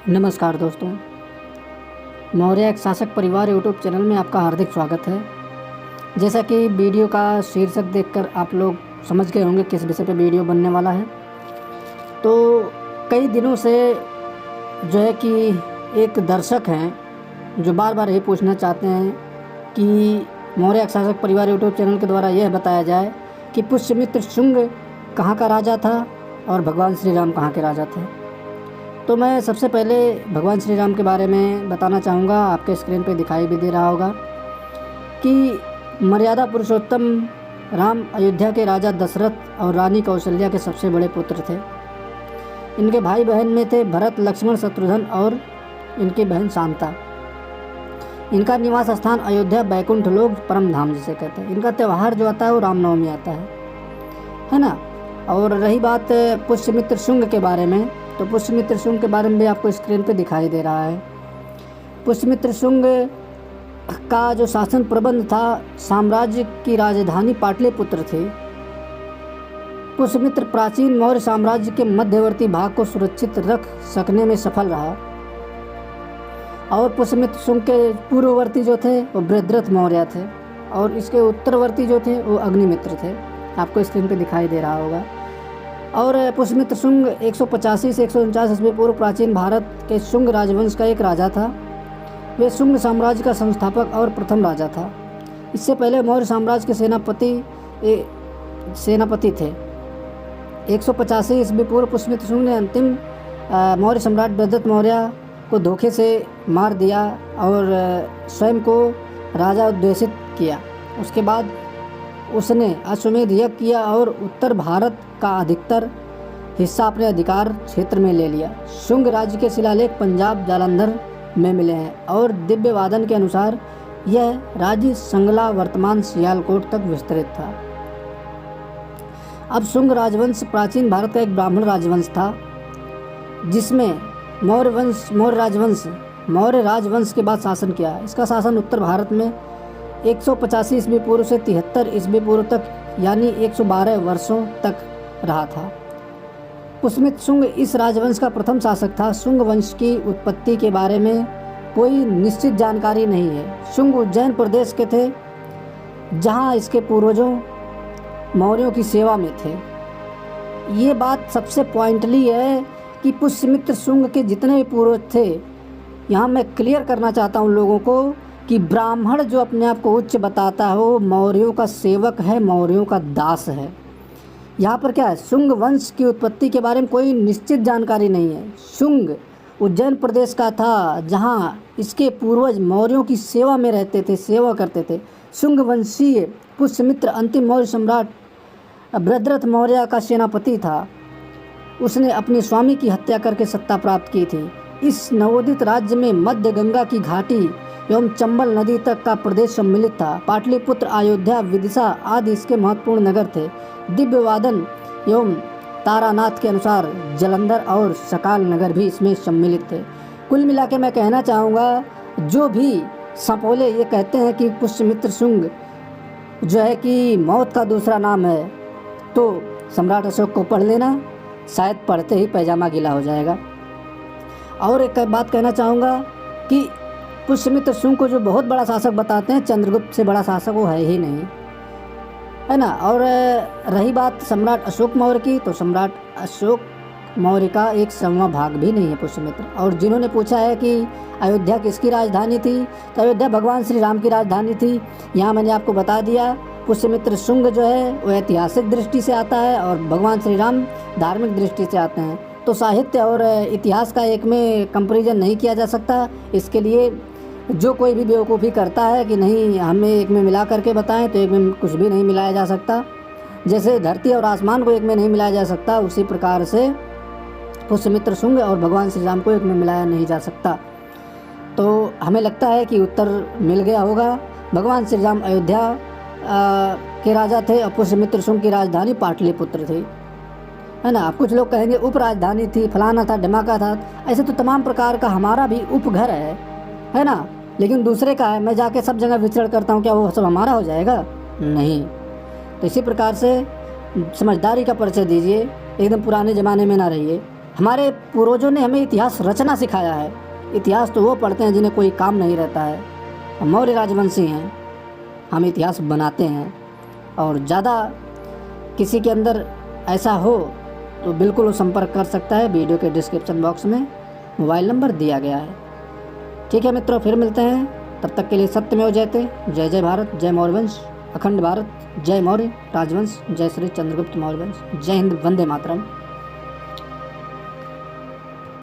नमस्कार दोस्तों, मौर्य एक शासक परिवार यूट्यूब चैनल में आपका हार्दिक स्वागत है। जैसा कि वीडियो का शीर्षक देखकर आप लोग समझ गए होंगे किस विषय पे वीडियो बनने वाला है। तो कई दिनों से जो है कि एक दर्शक हैं जो बार बार यही पूछना चाहते हैं कि मौर्य एक शासक परिवार यूट्यूब चैनल के द्वारा यह बताया जाए कि पुष्यमित्र शुंग कहाँ का राजा था और भगवान श्री राम कहाँ के राजा थे। तो मैं सबसे पहले भगवान श्री राम के बारे में बताना चाहूँगा। आपके स्क्रीन पे दिखाई भी दे रहा होगा कि मर्यादा पुरुषोत्तम राम अयोध्या के राजा दशरथ और रानी कौशल्या के सबसे बड़े पुत्र थे। इनके भाई बहन में थे भरत, लक्ष्मण, शत्रुघ्न और इनकी बहन शांता। इनका निवास स्थान अयोध्या बैकुंठ लोक परम धाम जिसे कहते हैं। इनका त्यौहार जो आता है वो रामनवमी आता है ना। और रही बात पुष्यमित्र शुंग के बारे में, तो पुष्यमित्र शुंग के बारे में भी आपको स्क्रीन पे दिखाई दे रहा है। पुष्यमित्र शुंग का जो शासन प्रबंध था, साम्राज्य की राजधानी पाटलिपुत्र थी। पुष्यमित्र प्राचीन मौर्य साम्राज्य के मध्यवर्ती भाग को सुरक्षित रख सकने में सफल रहा। और पुष्यमित्र शुंग के पूर्ववर्ती जो थे वो बृहद्रथ मौर्य थे और इसके उत्तरवर्ती जो थे वो अग्निमित्र थे। आपको स्क्रीन पे दिखाई दे रहा होगा। और पुष्यमित्र शुंग 185 से 149 ईस्वी पूर्व प्राचीन भारत के शुंग राजवंश का एक राजा था। वे शुंग साम्राज्य का संस्थापक और प्रथम राजा था। इससे पहले मौर्य साम्राज्य के सेनापति थे। 185 ईस्वी पूर्व पुष्यमित्र शुंग ने अंतिम मौर्य सम्राट बृहद्रथ मौर्य को धोखे से मार दिया और स्वयं को राजा उद्घोषित किया। उसके बाद उसने अश्वमेध यज्ञ किया और उत्तर भारत का अधिकतर हिस्सा अपने अधिकार क्षेत्र में ले लिया। शुंग राज्य के शिलालेख पंजाब जालंधर में मिले हैं और दिव्य वादन के अनुसार यह राज्य संगला वर्तमान सियालकोट तक विस्तृत था। अब शुंग राजवंश प्राचीन भारत का एक ब्राह्मण राजवंश था जिसमें मौर्य राजवंश के बाद शासन किया। इसका शासन उत्तर भारत में 185 ईस्वी पूर्व से 73 ईस्वी पूर्व तक यानी 112 वर्षों तक रहा था। पुष्यमित्र शुंग इस राजवंश का प्रथम शासक था। शुंग वंश की उत्पत्ति के बारे में कोई निश्चित जानकारी नहीं है। शुंग उज्जैन प्रदेश के थे जहां इसके पूर्वजों मौर्यों की सेवा में थे। ये बात सबसे पॉइंटली है कि पुष्यमित्र शुंग के जितने भी पूर्वज थे, यहाँ मैं क्लियर करना चाहता हूँ लोगों को कि ब्राह्मण जो अपने आप को उच्च बताता है वो मौर्यों का सेवक है, मौर्यों का दास है। यहाँ पर क्या है, शुंग वंश की उत्पत्ति के बारे में कोई निश्चित जानकारी नहीं है। शुंग उज्जैन प्रदेश का था जहाँ इसके पूर्वज मौर्यों की सेवा में रहते थे, सेवा करते थे। शुंग वंशीय पुष्यमित्र अंतिम मौर्य सम्राट बृहद्रथ मौर्य का सेनापति था। उसने अपने स्वामी की हत्या करके सत्ता प्राप्त की थी। इस नवोदित राज्य में मध्य गंगा की घाटी एवं चंबल नदी तक का प्रदेश सम्मिलित था। पाटलिपुत्र, अयोध्या, विदिशा आदि इसके महत्वपूर्ण नगर थे। दिव्य वादन एवं तारानाथ के अनुसार जलंधर और सकाल नगर भी इसमें सम्मिलित थे। कुल मिला के मैं कहना चाहूँगा, जो भी सपोले ये कहते हैं कि पुष्यमित्र शुंग जो है कि मौत का दूसरा नाम है, तो सम्राट अशोक को पढ़ लेना, शायद पढ़ते ही पैजामा गीला हो जाएगा। और एक बात कहना चाहूँगा कि पुष्यमित्र शुंग को जो बहुत बड़ा शासक बताते हैं, चंद्रगुप्त से बड़ा शासक वो है ही नहीं, है ना। और रही बात सम्राट अशोक मौर्य की, तो सम्राट अशोक मौर्य का एक सवा भाग भी नहीं है पुष्यमित्र। और जिन्होंने पूछा है कि अयोध्या किसकी राजधानी थी, तो अयोध्या भगवान श्री राम की राजधानी थी। यहाँ मैंने आपको बता दिया, पुष्यमित्र शुंग जो है वो ऐतिहासिक दृष्टि से आता है और भगवान श्री राम धार्मिक दृष्टि से आते हैं। तो साहित्य और इतिहास का एक में कंपैरिजन नहीं किया जा सकता। इसके लिए जो कोई भी बेवकूफ़ी करता है कि नहीं हमें एक में मिला करके बताएं, तो एक में कुछ भी नहीं मिलाया जा सकता। जैसे धरती और आसमान को एक में नहीं मिलाया जा सकता, उसी प्रकार से पुष्यमित्र शुंग और भगवान श्री राम को एक में मिलाया नहीं जा सकता। तो हमें लगता है कि उत्तर मिल गया होगा। भगवान श्री राम अयोध्या के राजा थे और पुष्यमित्र शुंग की राजधानी पाटलिपुत्र थी, है ना। अब कुछ लोग कहेंगे उप राजधानी थी, फलाना था, ढमाका था। ऐसे तो तमाम प्रकार का हमारा भी उपघर है ना, लेकिन दूसरे का है। मैं जाके सब जगह विचरण करता हूँ, क्या वो सब हमारा हो जाएगा? नहीं। तो इसी प्रकार से समझदारी का परिचय दीजिए, एकदम पुराने ज़माने में ना रहिए। हमारे पूर्वजों ने हमें इतिहास रचना सिखाया है। इतिहास तो वो पढ़ते हैं जिन्हें कोई काम नहीं रहता है। हम मौर्य राजवंशी हैं, हम इतिहास बनाते हैं। और ज़्यादा किसी के अंदर ऐसा हो तो बिल्कुल वो संपर्क कर सकता है। वीडियो के डिस्क्रिप्शन बॉक्स में मोबाइल नंबर दिया गया है। ठीक है मित्रों, फिर मिलते हैं। तब तक के लिए सत्यमेव जयते। जय जय भारत, जय मौर्य वंश, अखंड भारत, जय मौर्य राजवंश, जय श्री चंद्रगुप्त मौर्य वंश, जय हिंद, वंदे मातरम।